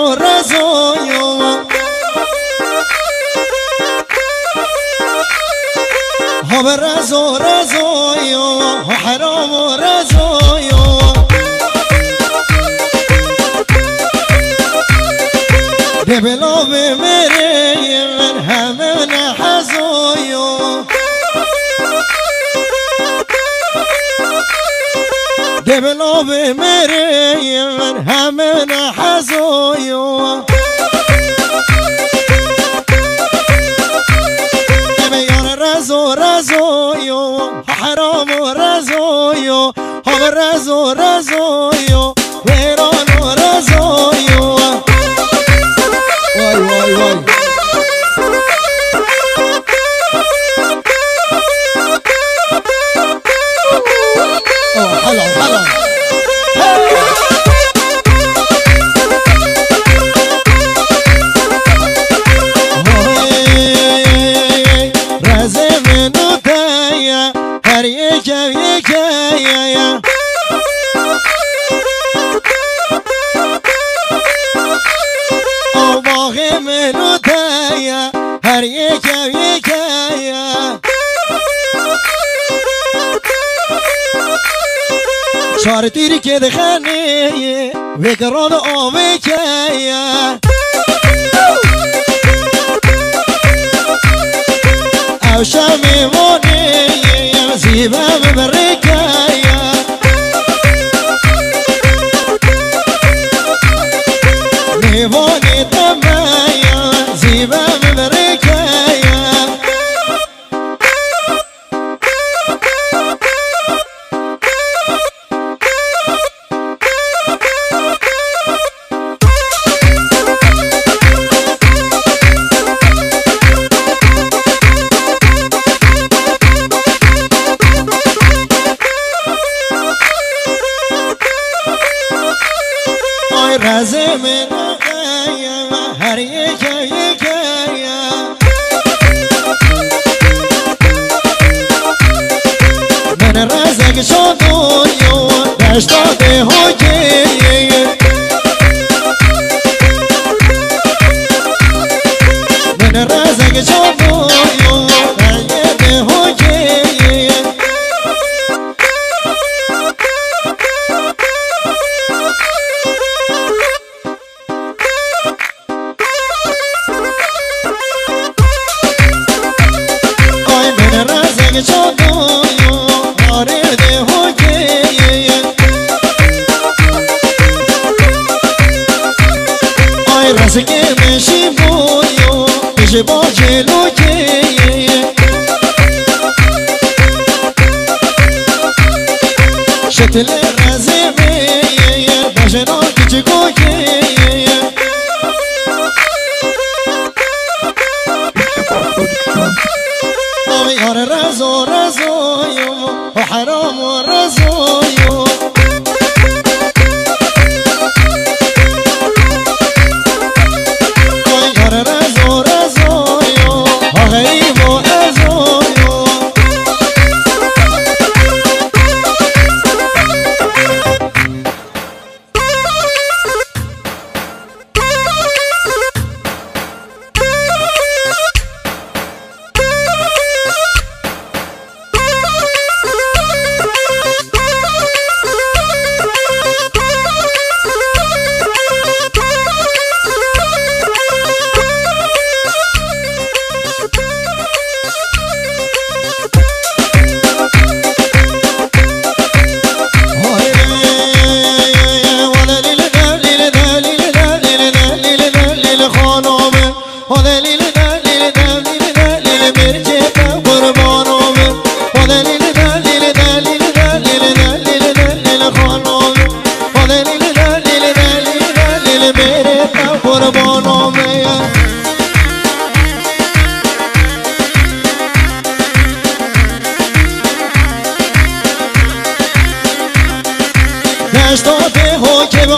رزو رزویو هو رزو رزویو حرام رزویو دبلو بمری من همه نحزویو دبلو بمری من همه نحزویو دبیان رزو رزویو حرام رزویو هم رزو رزویو ویران رزویو وای وای وای حلو حلو رزه منو دایا هر یکم یکایا او باغ منو دایا هر یکم یکایا شار تیری که دخانه وکران آوه کیا او شامی مونه زیبا ببرکایا میوانی تمایا زیبا ببرکایا رزه من آقایا هر یکا یکایا من رزق شدویو دشتاده حکیه من رزق شدویو دشتاده حکیه رزقی میشی بویو پیش با جلو که شکل رزقی باشنا کچگو که آمیار رزو رزویو و حرام و رزویو دشتاده حکم